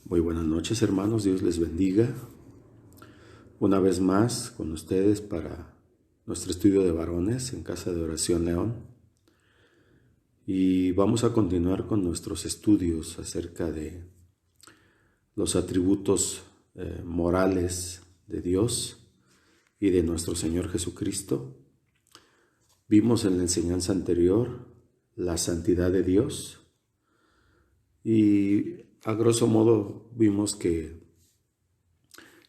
Muy buenas noches, hermanos, Dios les bendiga. Una vez más con ustedes para nuestro estudio de varones en Casa de Oración León. Y vamos a continuar con nuestros estudios acerca de los atributos morales de Dios y de nuestro Señor Jesucristo. Vimos en la enseñanza anterior la santidad de Dios y a grosso modo vimos que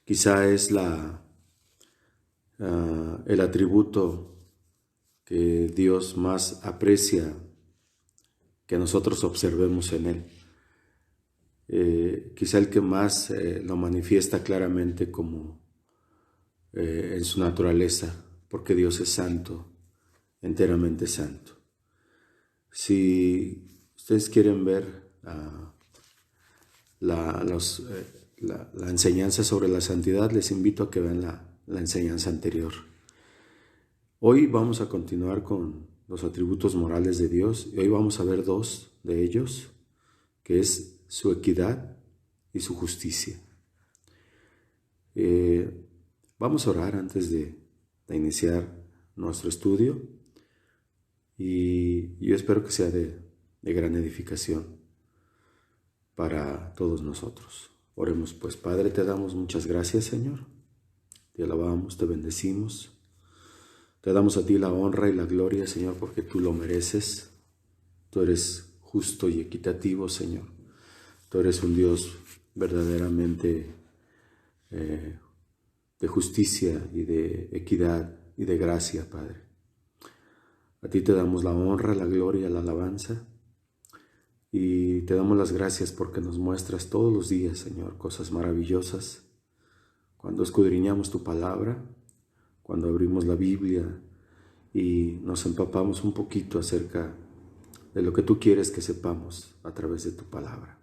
quizá es el atributo que Dios más aprecia que nosotros observemos en Él. Quizá el que más lo manifiesta claramente como en su naturaleza, porque Dios es santo, enteramente santo. Si ustedes quieren ver la enseñanza sobre la santidad, les invito a que vean la enseñanza anterior. Hoy vamos a continuar con los atributos morales de Dios y hoy vamos a ver dos de ellos, que es su equidad y su justicia. Vamos a orar antes de iniciar nuestro estudio y yo espero que sea de gran edificación para todos nosotros. Oremos pues. Padre, te damos muchas gracias, Señor. Te alabamos, te bendecimos. Te damos a ti la honra y la gloria, Señor, porque tú lo mereces. Tú eres justo y equitativo, Señor. Tú eres un Dios verdaderamente de justicia y de equidad y de gracia, Padre. A ti te damos la honra, la gloria, la alabanza. Y te damos las gracias porque nos muestras todos los días, Señor, cosas maravillosas. Cuando escudriñamos tu palabra, cuando abrimos la Biblia y nos empapamos un poquito acerca de lo que tú quieres que sepamos a través de tu palabra.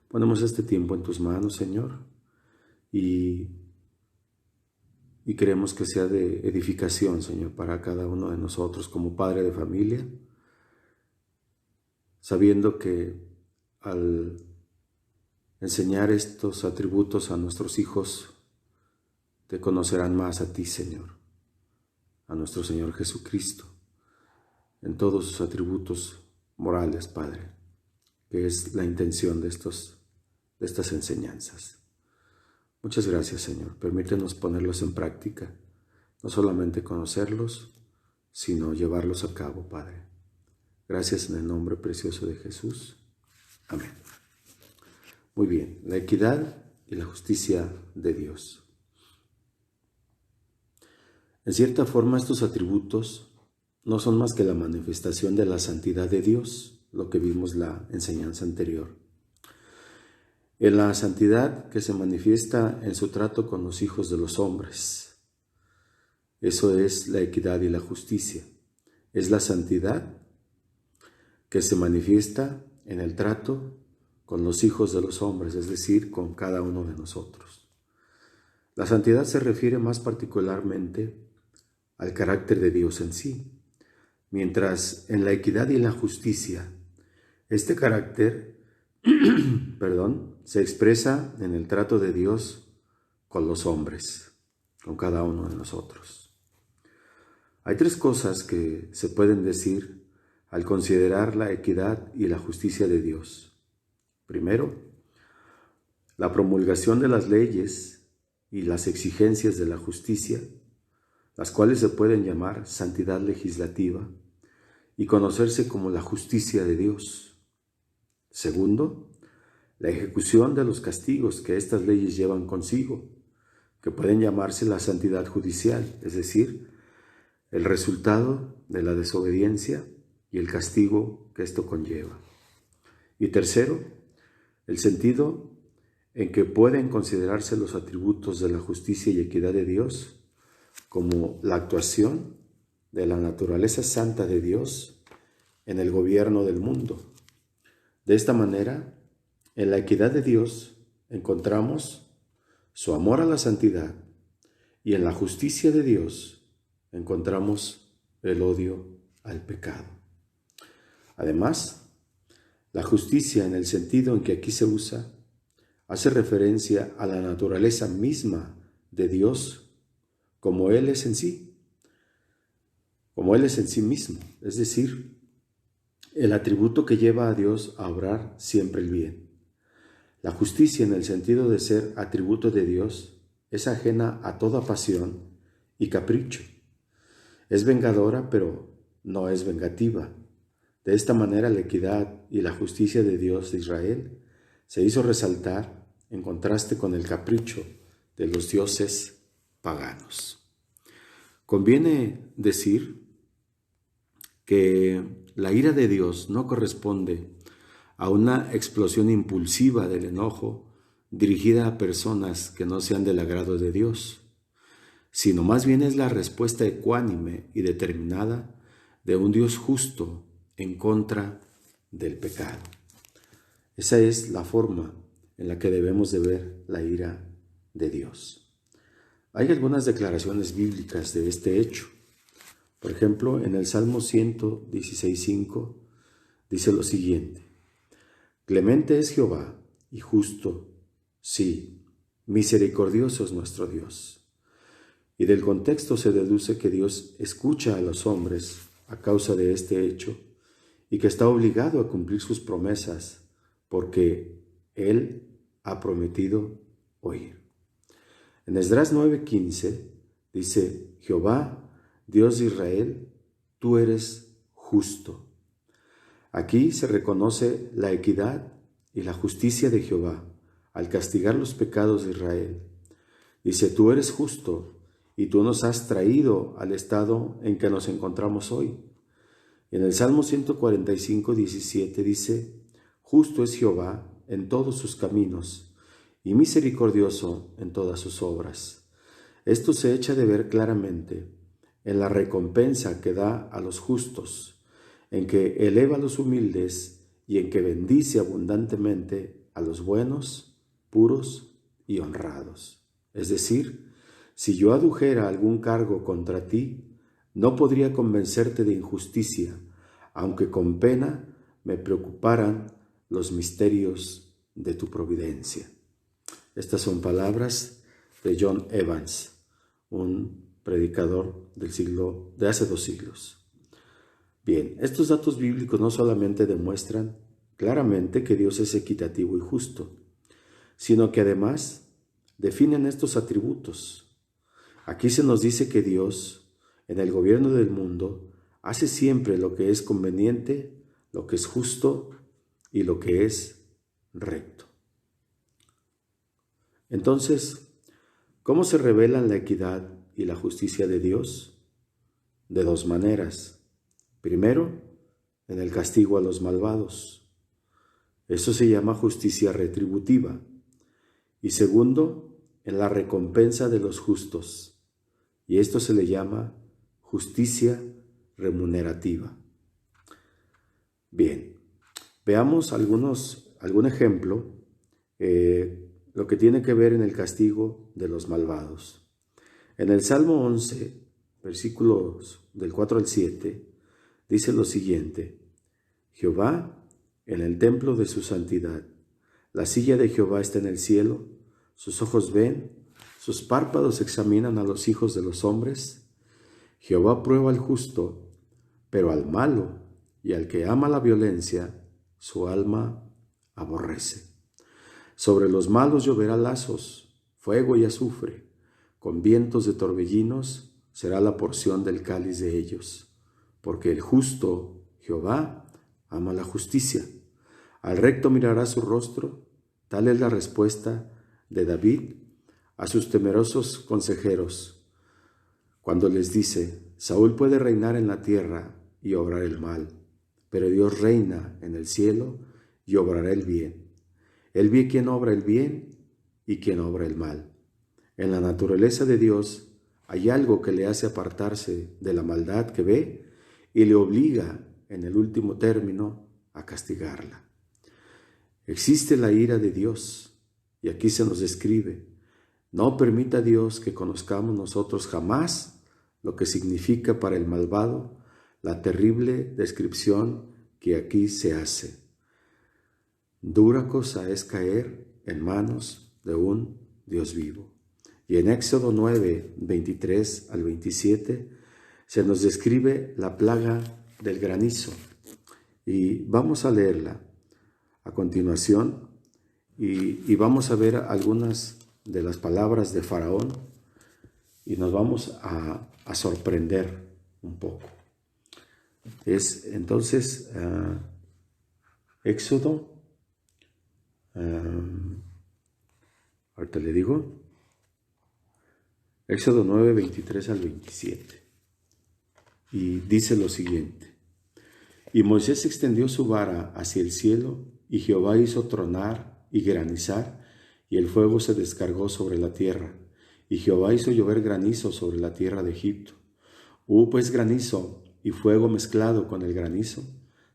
Ponemos este tiempo en tus manos, Señor, y queremos que sea de edificación, Señor, para cada uno de nosotros como padre de familia, sabiendo que al enseñar estos atributos a nuestros hijos, te conocerán más a ti, Señor, a nuestro Señor Jesucristo, en todos sus atributos morales, Padre, que es la intención de estas enseñanzas. Muchas gracias, Señor. Permítenos ponerlos en práctica, no solamente conocerlos, sino llevarlos a cabo, Padre. Gracias en el nombre precioso de Jesús. Amén. Muy bien, la equidad y la justicia de Dios. En cierta forma, estos atributos no son más que la manifestación de la santidad de Dios, lo que vimos la enseñanza anterior. En la santidad que se manifiesta en su trato con los hijos de los hombres. Eso es la equidad y la justicia. Es la santidad que se manifiesta en el trato con los hijos de los hombres, es decir, con cada uno de nosotros. La santidad se refiere más particularmente al carácter de Dios en sí, mientras en la equidad y en la justicia, este carácter se expresa en el trato de Dios con los hombres, con cada uno de nosotros. Hay tres cosas que se pueden decir al considerar la equidad y la justicia de Dios. Primero, la promulgación de las leyes y las exigencias de la justicia, las cuales se pueden llamar santidad legislativa y conocerse como la justicia de Dios. Segundo, la ejecución de los castigos que estas leyes llevan consigo, que pueden llamarse la santidad judicial, es decir, el resultado de la desobediencia y el castigo que esto conlleva. Y tercero, el sentido en que pueden considerarse los atributos de la justicia y equidad de Dios como la actuación de la naturaleza santa de Dios en el gobierno del mundo. De esta manera, en la equidad de Dios encontramos su amor a la santidad y en la justicia de Dios encontramos el odio al pecado. Además, la justicia en el sentido en que aquí se usa hace referencia a la naturaleza misma de Dios como Él es en sí, como Él es en sí mismo, es decir, el atributo que lleva a Dios a obrar siempre el bien. La justicia, en el sentido de ser atributo de Dios, es ajena a toda pasión y capricho. Es vengadora, pero no es vengativa. De esta manera, la equidad y la justicia de Dios de Israel se hizo resaltar en contraste con el capricho de los dioses paganos. Conviene decir que la ira de Dios no corresponde a una explosión impulsiva del enojo dirigida a personas que no sean del agrado de Dios, sino más bien es la respuesta ecuánime y determinada de un Dios justo en contra del pecado. Esa es la forma en la que debemos de ver la ira de Dios. Hay algunas declaraciones bíblicas de este hecho. Por ejemplo, en el Salmo 116:5 dice lo siguiente: Clemente es Jehová y justo, sí, misericordioso es nuestro Dios. Y del contexto se deduce que Dios escucha a los hombres a causa de este hecho y que está obligado a cumplir sus promesas porque Él ha prometido oír. En Esdras 9:15 dice: Jehová, Dios de Israel, tú eres justo. Aquí se reconoce la equidad y la justicia de Jehová al castigar los pecados de Israel. Dice: tú eres justo y tú nos has traído al estado en que nos encontramos hoy. En el Salmo 145:17 dice: justo es Jehová en todos sus caminos y misericordioso en todas sus obras. Esto se echa de ver claramente en la recompensa que da a los justos, en que eleva a los humildes y en que bendice abundantemente a los buenos, puros y honrados. Es decir, si yo adujera algún cargo contra ti, no podría convencerte de injusticia, aunque con pena me preocuparan los misterios de tu providencia. Estas son palabras de John Evans, un predicador de hace 2 siglos. Bien, estos datos bíblicos no solamente demuestran claramente que Dios es equitativo y justo, sino que además definen estos atributos. Aquí se nos dice que Dios, en el gobierno del mundo, hace siempre lo que es conveniente, lo que es justo y lo que es recto. Entonces, ¿cómo se revelan la equidad y la justicia de Dios? De 2 maneras. Primero, en el castigo a los malvados. Eso se llama justicia retributiva. Y segundo, en la recompensa de los justos. Y esto se le llama justicia remunerativa. Bien, veamos algún ejemplo, lo que tiene que ver en el castigo de los malvados. En el Salmo 11, versículos del 4 al 7, dice lo siguiente: Jehová en el templo de su santidad, la silla de Jehová está en el cielo, sus ojos ven, sus párpados examinan a los hijos de los hombres. Jehová prueba al justo, pero al malo y al que ama la violencia, su alma aborrece. Sobre los malos lloverá lazos, fuego y azufre, con vientos de torbellinos será la porción del cáliz de ellos, porque el justo, Jehová, ama la justicia. Al recto mirará su rostro. Tal es la respuesta de David a sus temerosos consejeros, cuando les dice: Saúl puede reinar en la tierra y obrar el mal, pero Dios reina en el cielo y obrará el bien. Él ve quién obra el bien y quién obra el mal. En la naturaleza de Dios hay algo que le hace apartarse de la maldad que ve y le obliga, en el último término, a castigarla. Existe la ira de Dios, y aquí se nos describe: no permita Dios que conozcamos nosotros jamás lo que significa para el malvado la terrible descripción que aquí se hace. Dura cosa es caer en manos de un Dios vivo. Y en Éxodo 9, 23 al 27, se nos describe la plaga del granizo. Y vamos a leerla a continuación y vamos a ver algunas de las palabras de Faraón y nos vamos a sorprender un poco. Es entonces Éxodo, ahorita le digo, Éxodo 9, 23 al 27. Y dice lo siguiente: Y Moisés extendió su vara hacia el cielo, y Jehová hizo tronar y granizar, y el fuego se descargó sobre la tierra. Y Jehová hizo llover granizo sobre la tierra de Egipto. Hubo pues granizo y fuego mezclado con el granizo,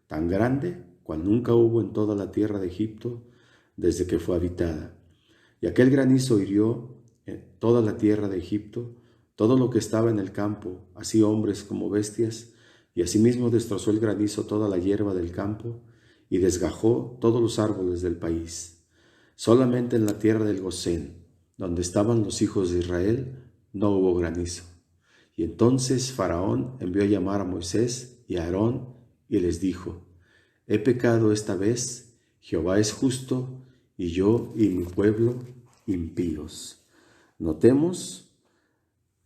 tan grande cual nunca hubo en toda la tierra de Egipto desde que fue habitada. Y aquel granizo hirió toda la tierra de Egipto, todo lo que estaba en el campo, así hombres como bestias, y asimismo destrozó el granizo toda la hierba del campo, y desgajó todos los árboles del país. Solamente en la tierra del Gosén, donde estaban los hijos de Israel, no hubo granizo. Y entonces Faraón envió a llamar a Moisés y a Aarón, y les dijo: He pecado esta vez, Jehová es justo, y yo y mi pueblo impíos. Notemos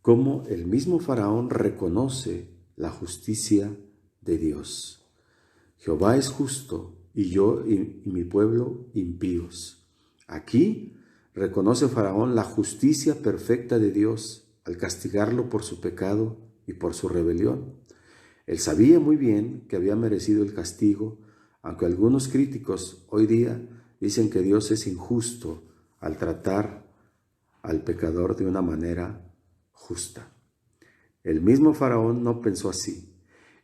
cómo el mismo Faraón reconoce la justicia de Dios. Jehová es justo, y yo y mi pueblo impíos. Aquí reconoce Faraón la justicia perfecta de Dios al castigarlo por su pecado y por su rebelión. Él sabía muy bien que había merecido el castigo, aunque algunos críticos hoy día dicen que Dios es injusto al tratar al pecador de una manera justa. El mismo Faraón no pensó así.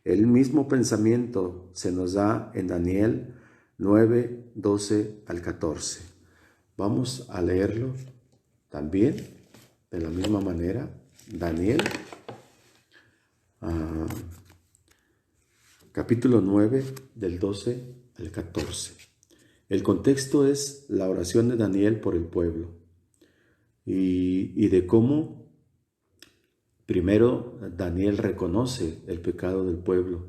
El mismo pensamiento se nos da en Daniel 9, 12 al 14. Vamos a leerlo también de la misma manera. Daniel, capítulo 9, del 12 al 14. El contexto es la oración de Daniel por el pueblo y de cómo primero Daniel reconoce el pecado del pueblo.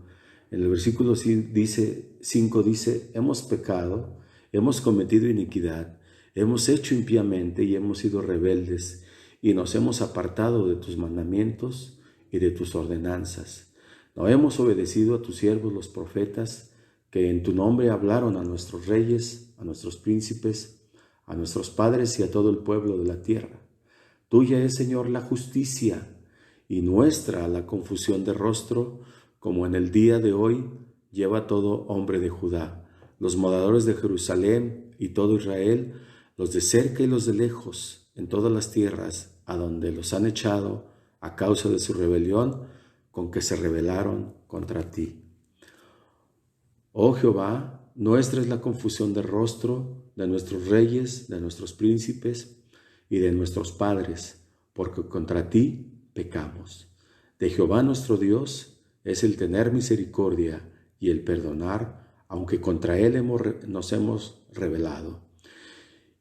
En el versículo 5 dice: hemos pecado, hemos cometido iniquidad, hemos hecho impíamente y hemos sido rebeldes, y nos hemos apartado de tus mandamientos y de tus ordenanzas. No hemos obedecido a tus siervos los profetas, que en tu nombre hablaron a nuestros reyes, a nuestros príncipes, a nuestros padres y a todo el pueblo de la tierra. Tuya es, Señor, la justicia, y nuestra la confusión de rostro, como en el día de hoy lleva todo hombre de Judá, los moradores de Jerusalén y todo Israel, los de cerca y los de lejos, en todas las tierras a donde los han echado a causa de su rebelión, con que se rebelaron contra ti. Oh Jehová, nuestra es la confusión de rostro de nuestros reyes, de nuestros príncipes y de nuestros padres, porque contra ti pecamos. De Jehová nuestro Dios es el tener misericordia y el perdonar, aunque contra él nos hemos rebelado.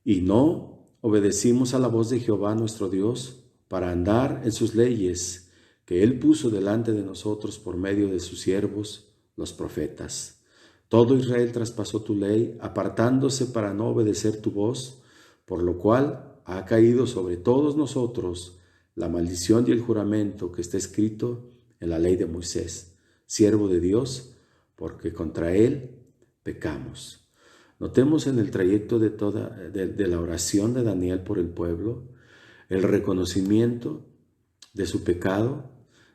Y no obedecimos a la voz de Jehová nuestro Dios para andar en sus leyes que él puso delante de nosotros por medio de sus siervos, los profetas. Todo Israel traspasó tu ley, apartándose para no obedecer tu voz, por lo cual ha caído sobre todos nosotros la maldición y el juramento que está escrito en la ley de Moisés, siervo de Dios, porque contra él pecamos. Notemos en el trayecto de la oración de Daniel por el pueblo, el reconocimiento de su pecado,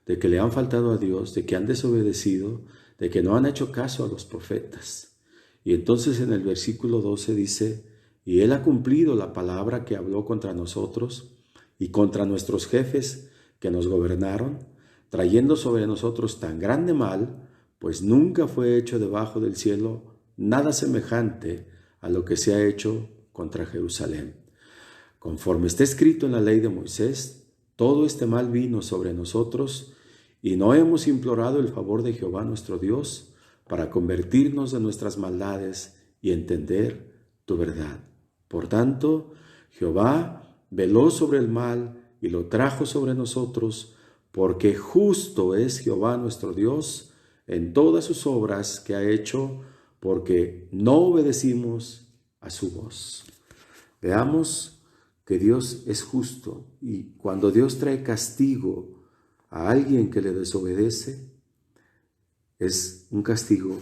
de que le han faltado a Dios, de que han desobedecido, de que no han hecho caso a los profetas. Y entonces en el versículo 12 dice: y él ha cumplido la palabra que habló contra nosotros y contra nuestros jefes que nos gobernaron, trayendo sobre nosotros tan grande mal, pues nunca fue hecho debajo del cielo nada semejante a lo que se ha hecho contra Jerusalén. Conforme está escrito en la ley de Moisés, todo este mal vino sobre nosotros, y no hemos implorado el favor de Jehová nuestro Dios para convertirnos de nuestras maldades y entender tu verdad. Por tanto, Jehová veló sobre el mal y lo trajo sobre nosotros, porque justo es Jehová nuestro Dios en todas sus obras que ha hecho, porque no obedecimos a su voz. Veamos que Dios es justo, y cuando Dios trae castigo a alguien que le desobedece, es un castigo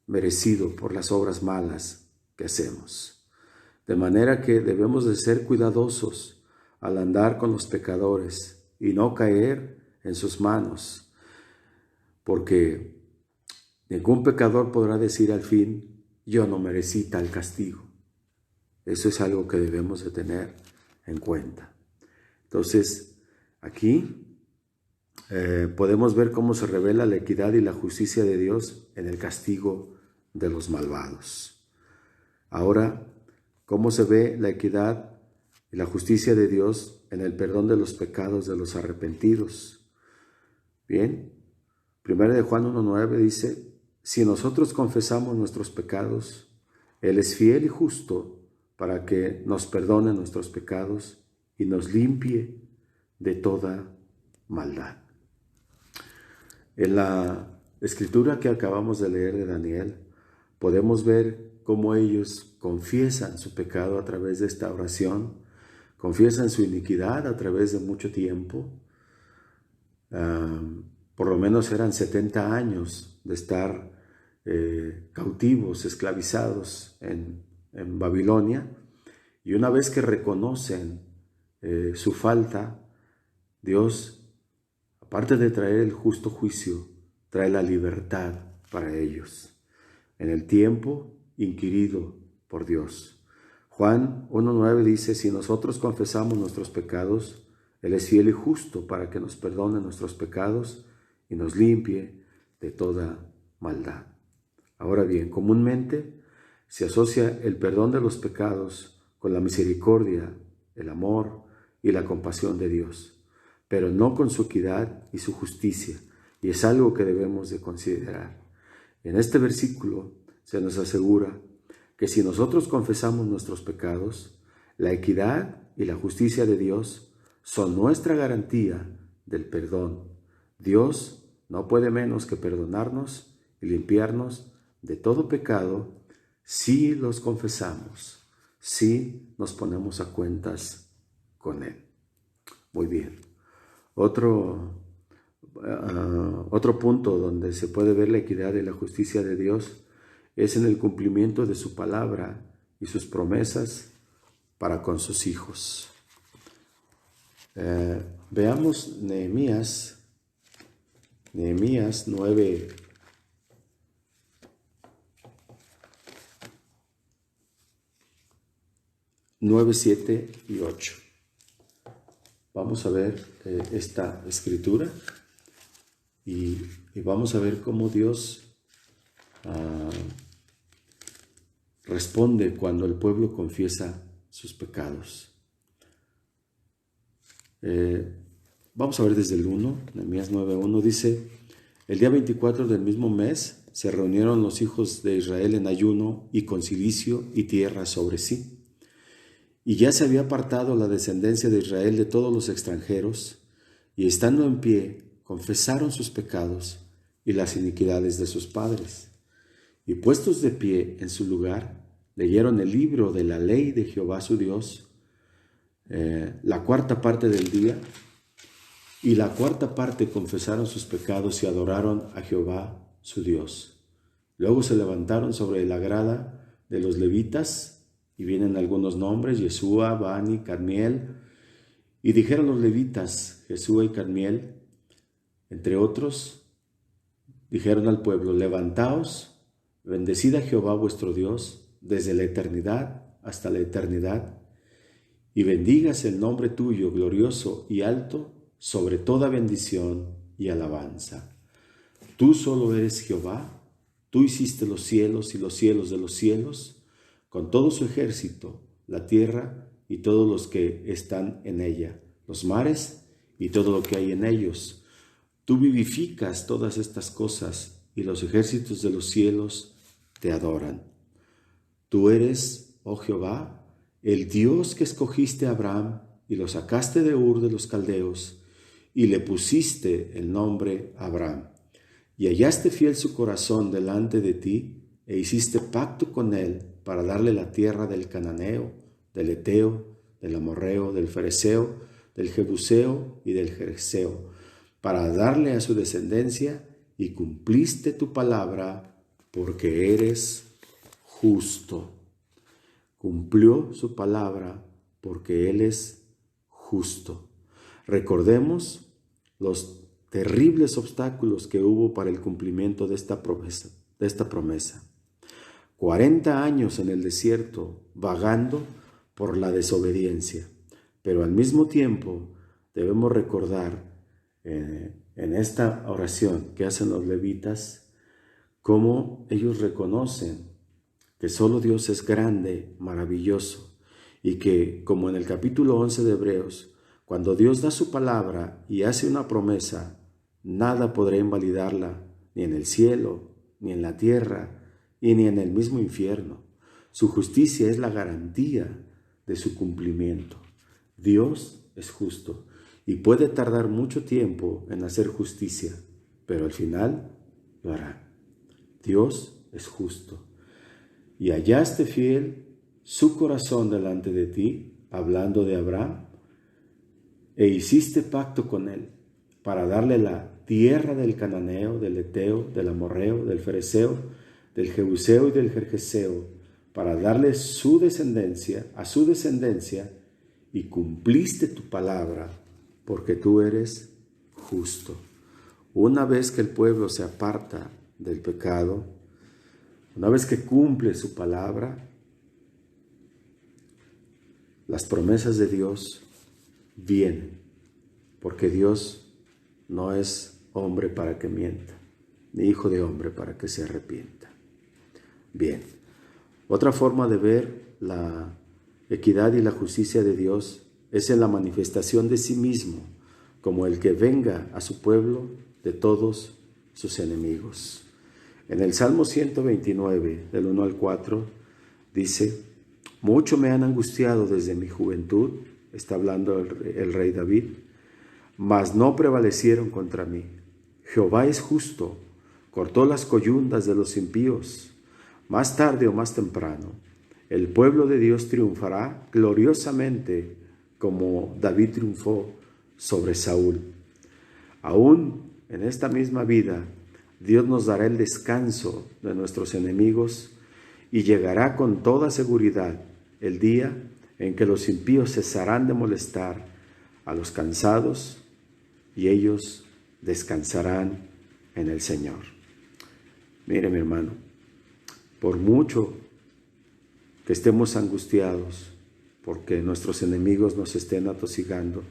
merecido por las obras malas que hacemos. De manera que debemos de ser cuidadosos al andar con los pecadores y no caer en sus manos, porque ningún pecador podrá decir al fin: yo no merecí tal castigo. Eso es algo que debemos de tener en cuenta. Entonces, aquí podemos ver cómo se revela la equidad y la justicia de Dios en el castigo de los malvados. Ahora, ¿cómo se ve la equidad y la justicia de Dios en el perdón de los pecados de los arrepentidos? Bien, 1 de Juan 1:9 dice: si nosotros confesamos nuestros pecados, Él es fiel y justo para que nos perdone nuestros pecados y nos limpie de toda maldad. En la escritura que acabamos de leer de Daniel, podemos ver cómo ellos confiesan su pecado a través de esta oración, confiesan su iniquidad a través de mucho tiempo. Por lo menos eran 70 años de estar cautivos, esclavizados en Babilonia, y una vez que reconocen su falta, Dios, aparte de traer el justo juicio, trae la libertad para ellos en el tiempo inquirido por Dios. Juan 1:9 dice: si nosotros confesamos nuestros pecados, Él es fiel y justo para que nos perdone nuestros pecados y nos limpie de toda maldad. Ahora bien, comúnmente se asocia el perdón de los pecados con la misericordia, el amor y la compasión de Dios, pero no con su equidad y su justicia, y es algo que debemos de considerar. En este versículo se nos asegura que si nosotros confesamos nuestros pecados, la equidad y la justicia de Dios son nuestra garantía del perdón. Dios no puede menos que perdonarnos y limpiarnos de todo pecado si los confesamos, si nos ponemos a cuentas con Él. Muy bien. Otro punto donde se puede ver la equidad y la justicia de Dios es en el cumplimiento de su palabra y sus promesas para con sus hijos. Veamos Nehemías 9, 7 y 8. Vamos a ver esta escritura y vamos a ver cómo Dios responde cuando el pueblo confiesa sus pecados. Vamos a ver desde el 1, Nehemías 9:1 dice: el día 24 del mismo mes se reunieron los hijos de Israel en ayuno y con cilicio y tierra sobre sí. Y ya se había apartado la descendencia de Israel de todos los extranjeros, y estando en pie, confesaron sus pecados y las iniquidades de sus padres. Y puestos de pie en su lugar, leyeron el libro de la ley de Jehová su Dios, la cuarta parte del día, y la cuarta parte confesaron sus pecados y adoraron a Jehová su Dios. Luego se levantaron sobre la grada de los levitas, y vienen algunos nombres: Yesúa, Bani, Cadmiel. Y dijeron los levitas, Jesúa y Cadmiel, entre otros, dijeron al pueblo: levantaos, bendecid a Jehová vuestro Dios desde la eternidad hasta la eternidad, y bendígase el nombre tuyo glorioso y alto sobre toda bendición y alabanza. Tú solo eres Jehová, tú hiciste los cielos y los cielos de los cielos, con todo su ejército, la tierra y todos los que están en ella, los mares y todo lo que hay en ellos. Tú vivificas todas estas cosas, y los ejércitos de los cielos te adoran. Tú eres, oh Jehová, el Dios que escogiste a Abraham y lo sacaste de Ur de los Caldeos y le pusiste el nombre Abraham. Y hallaste fiel su corazón delante de ti e hiciste pacto con él para darle la tierra del Cananeo, del Eteo, del Amorreo, del Fereceo, del Jebuseo y del Gergeseo, para darle a su descendencia, y cumpliste tu palabra porque eres justo. Cumplió su palabra porque Él es justo. Recordemos los terribles obstáculos que hubo para el cumplimiento de esta promesa. 40 años en el desierto, vagando por la desobediencia. Pero al mismo tiempo debemos recordar en esta oración que hacen los levitas, cómo ellos reconocen que solo Dios es grande, maravilloso, y que, como en el capítulo 11 de Hebreos, cuando Dios da su palabra y hace una promesa, nada podrá invalidarla, ni en el cielo, ni en la tierra, y ni en el mismo infierno. Su justicia es la garantía de su cumplimiento. Dios es justo y puede tardar mucho tiempo en hacer justicia, pero al final lo hará. Dios es justo. Y hallaste fiel su corazón delante de ti, hablando de Abraham, e hiciste pacto con él para darle la tierra del Cananeo, del Eteo, del Amorreo, del Fereceo, del Jebuseo y del Gergeseo, para darle a su descendencia, y cumpliste tu palabra, porque tú eres justo. Una vez que el pueblo se aparta del pecado, una vez que cumple su palabra, las promesas de Dios vienen, porque Dios no es hombre para que mienta, ni hijo de hombre para que se arrepienta. Bien, otra forma de ver la equidad y la justicia de Dios es en la manifestación de sí mismo, como el que venga a su pueblo de todos sus enemigos. En el Salmo 129, del 1 al 4, dice: mucho me han angustiado desde mi juventud, está hablando el rey David, mas no prevalecieron contra mí. Jehová es justo, cortó las coyundas de los impíos. Más tarde o más temprano, el pueblo de Dios triunfará gloriosamente como David triunfó sobre Saúl. Aún en esta misma vida, Dios nos dará el descanso de nuestros enemigos y llegará con toda seguridad el día en que los impíos cesarán de molestar a los cansados y ellos descansarán en el Señor. Mire, mi hermano, por mucho que estemos angustiados porque nuestros enemigos nos estén atosigando,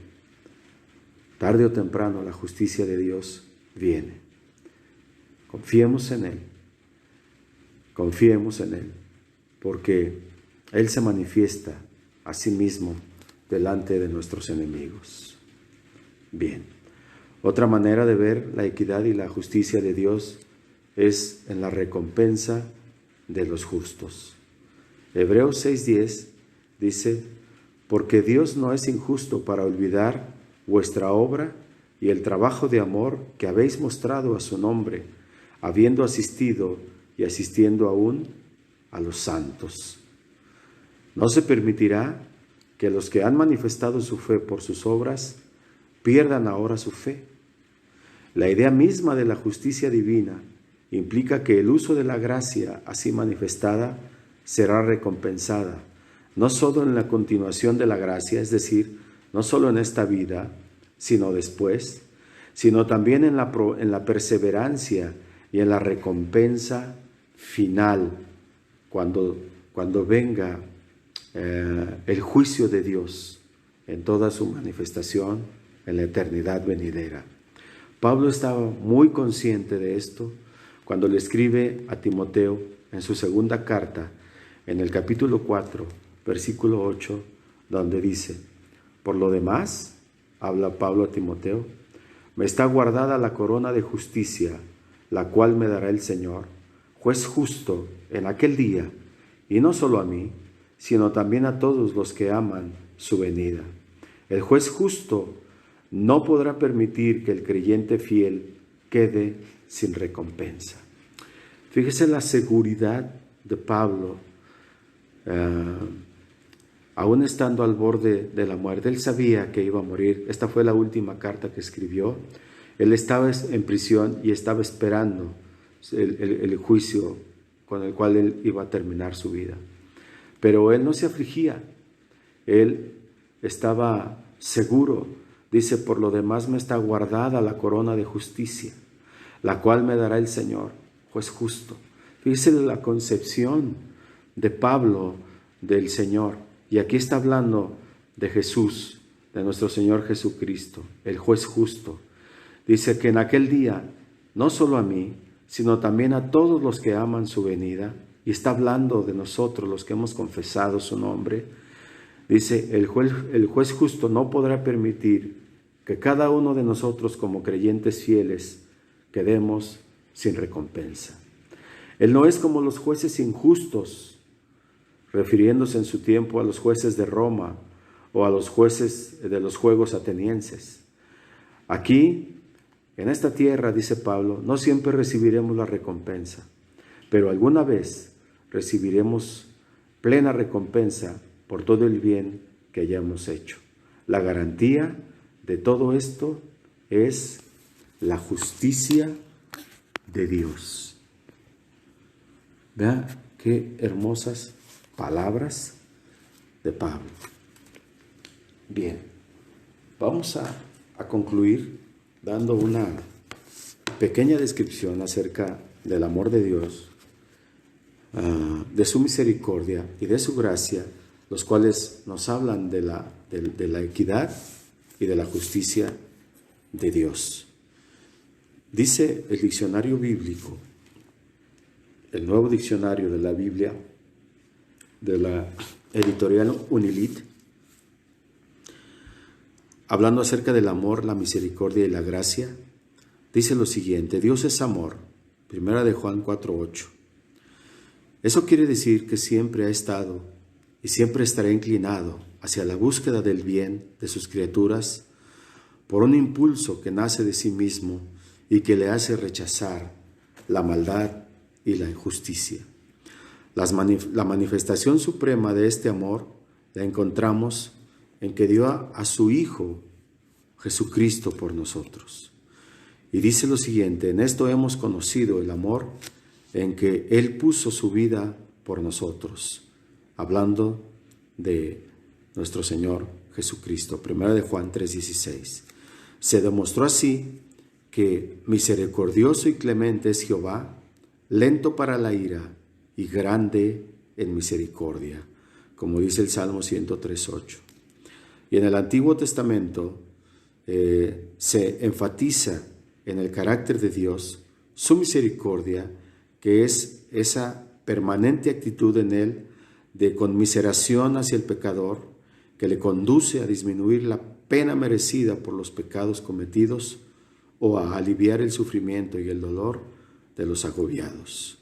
tarde o temprano la justicia de Dios viene. Confiemos en Él, porque Él se manifiesta a sí mismo delante de nuestros enemigos. Bien, otra manera de ver la equidad y la justicia de Dios es en la recompensa de los justos. Hebreos 6:10 dice: porque Dios no es injusto para olvidar vuestra obra y el trabajo de amor que habéis mostrado a su nombre, habiendo asistido y asistiendo aún a los santos. No se permitirá que los que han manifestado su fe por sus obras pierdan ahora su fe. La idea misma de la justicia divina implica que el uso de la gracia así manifestada será recompensada, no solo en la continuación de la gracia, es decir, no solo en esta vida, sino después, sino también en la perseverancia y en la recompensa final, cuando venga el juicio de Dios en toda su manifestación en la eternidad venidera. Pablo estaba muy consciente de esto cuando le escribe a Timoteo en su segunda carta, en el capítulo 4, versículo 8, donde dice: por lo demás, habla Pablo a Timoteo, me está guardada la corona de justicia, la cual me dará el Señor, juez justo, en aquel día, y no solo a mí, sino también a todos los que aman su venida. El juez justo no podrá permitir que el creyente fiel quede sin recompensa. Fíjese la seguridad de Pablo, aún estando al borde de la muerte. Él sabía que iba a morir. Esta fue la última carta que escribió. Él estaba en prisión y estaba esperando el juicio con el cual él iba a terminar su vida. Pero él no se afligía. Él estaba seguro. Dice, por lo demás me está guardada la corona de justicia, la cual me dará el Señor, juez justo. Fíjese la concepción de Pablo del Señor. Y aquí está hablando de Jesús, de nuestro Señor Jesucristo, el juez justo. Dice que en aquel día, no solo a mí, sino también a todos los que aman su venida, y está hablando de nosotros, los que hemos confesado su nombre. Dice, el juez justo no podrá permitir que cada uno de nosotros como creyentes fieles quedemos sin recompensa. Él no es como los jueces injustos, refiriéndose en su tiempo a los jueces de Roma o a los jueces de los juegos atenienses. Aquí, en esta tierra, dice Pablo, no siempre recibiremos la recompensa, pero alguna vez recibiremos plena recompensa por todo el bien que hayamos hecho. La garantía de todo esto es la justicia de Dios. Vea qué hermosas palabras de Pablo. Bien, vamos a concluir dando una pequeña descripción acerca del amor de Dios, de su misericordia y de su gracia, los cuales nos hablan de la equidad y de la justicia de Dios. Dice el diccionario bíblico, el nuevo diccionario de la Biblia, de la editorial Unilit, hablando acerca del amor, la misericordia y la gracia, dice lo siguiente: Dios es amor, 1 de Juan 4:8. Eso quiere decir que siempre ha estado y siempre estará inclinado hacia la búsqueda del bien de sus criaturas por un impulso que nace de sí mismo y que le hace rechazar la maldad y la injusticia. La manifestación suprema de este amor la encontramos en que dio a su Hijo Jesucristo por nosotros. Y dice lo siguiente: en esto hemos conocido el amor, en que Él puso su vida por nosotros. Hablando de nuestro Señor Jesucristo. 1 de Juan 3:16. Se demostró así que misericordioso y clemente es Jehová, lento para la ira y grande en misericordia, como dice el Salmo 103:8. Y en el Antiguo Testamento se enfatiza en el carácter de Dios, su misericordia, que es esa permanente actitud en Él de conmiseración hacia el pecador, que le conduce a disminuir la pena merecida por los pecados cometidos o a aliviar el sufrimiento y el dolor de los agobiados.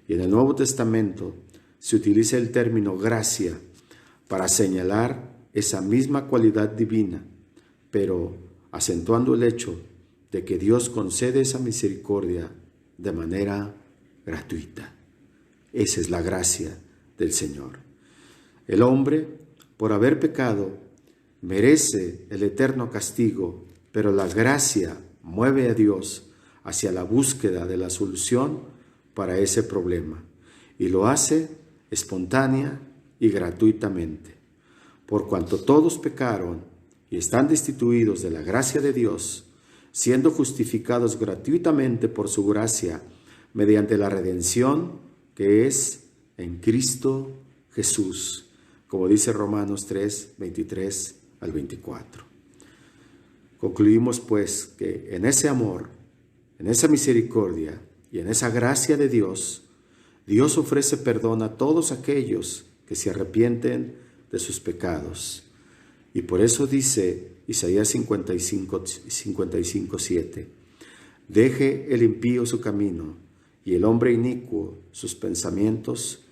Y en el Nuevo Testamento se utiliza el término gracia para señalar esa misma cualidad divina, pero acentuando el hecho de que Dios concede esa misericordia de manera gratuita. Esa es la gracia del Señor. El hombre, por haber pecado, merece el eterno castigo, pero la gracia mueve a Dios hacia la búsqueda de la solución para ese problema, y lo hace espontánea y gratuitamente. Por cuanto todos pecaron y están destituidos de la gracia de Dios, siendo justificados gratuitamente por su gracia mediante la redención que es en Cristo Jesús, como dice Romanos 3, 23 al 24. Concluimos pues que en ese amor, en esa misericordia y en esa gracia de Dios, Dios ofrece perdón a todos aquellos que se arrepienten de sus pecados. Y por eso dice Isaías 55:7, deje el impío su camino y el hombre inicuo sus pensamientos,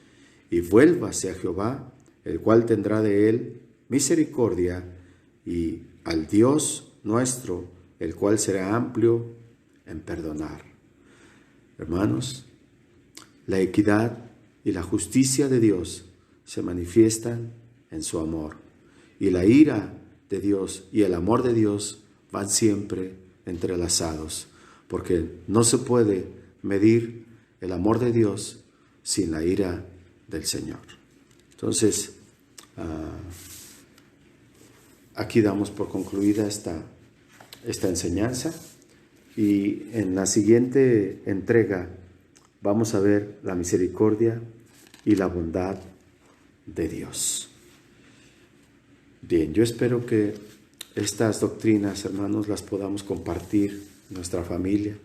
y vuélvase a Jehová, el cual tendrá de él misericordia, y al Dios nuestro, el cual será amplio en perdonar. Hermanos, la equidad y la justicia de Dios se manifiestan en su amor, y la ira de Dios y el amor de Dios van siempre entrelazados, porque no se puede medir el amor de Dios sin la ira del Señor. Entonces, aquí damos por concluida esta enseñanza, y en la siguiente entrega vamos a ver la misericordia y la bondad de Dios. Bien, yo espero que estas doctrinas, hermanos, las podamos compartir en nuestra familia,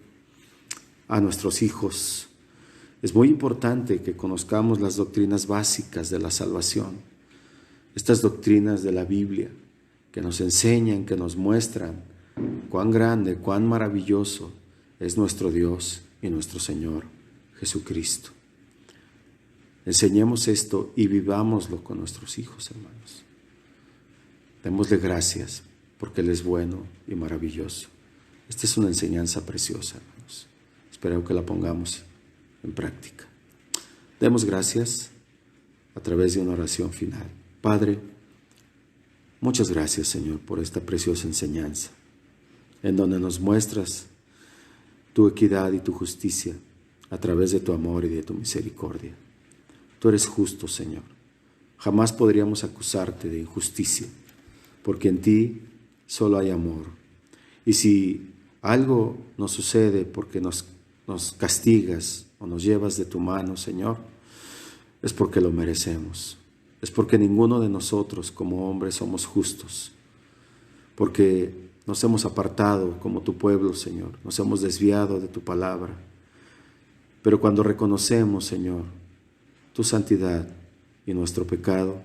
a nuestros hijos. Es muy importante que conozcamos las doctrinas básicas de la salvación, estas doctrinas de la Biblia, que nos enseñan, que nos muestran cuán grande, cuán maravilloso es nuestro Dios y nuestro Señor Jesucristo. Enseñemos esto y vivámoslo con nuestros hijos, hermanos. Démosle gracias porque Él es bueno y maravilloso. Esta es una enseñanza preciosa, hermanos. Espero que la pongamos en práctica. Demos gracias a través de una oración final. Padre, muchas gracias, Señor, por esta preciosa enseñanza, en donde nos muestras tu equidad y tu justicia a través de tu amor y de tu misericordia. Tú eres justo, Señor. Jamás podríamos acusarte de injusticia, porque en ti solo hay amor. Y si algo nos sucede porque nos castigas o nos llevas de tu mano, Señor, es porque lo merecemos. Es porque ninguno de nosotros como hombres somos justos, porque nos hemos apartado como tu pueblo, Señor, nos hemos desviado de tu palabra. Pero cuando reconocemos, Señor, tu santidad y nuestro pecado,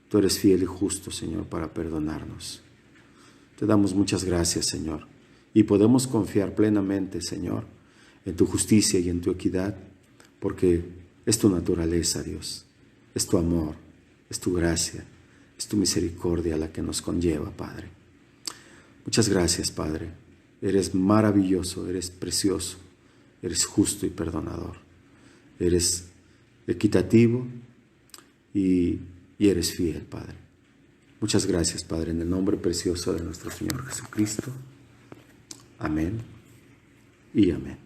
tú eres fiel y justo, Señor, para perdonarnos. Te damos muchas gracias, Señor, y podemos confiar plenamente, Señor, en tu justicia y en tu equidad, porque es tu naturaleza, Dios, es tu amor, es tu gracia, es tu misericordia la que nos conlleva, Padre. Muchas gracias, Padre. Eres maravilloso, eres precioso, eres justo y perdonador. Eres equitativo y eres fiel, Padre. Muchas gracias, Padre, en el nombre precioso de nuestro Señor Jesucristo. Amén y amén.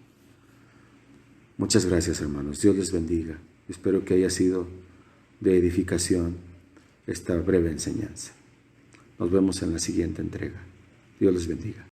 Muchas gracias, hermanos. Dios les bendiga. Espero que haya sido de edificación esta breve enseñanza. Nos vemos en la siguiente entrega. Dios les bendiga.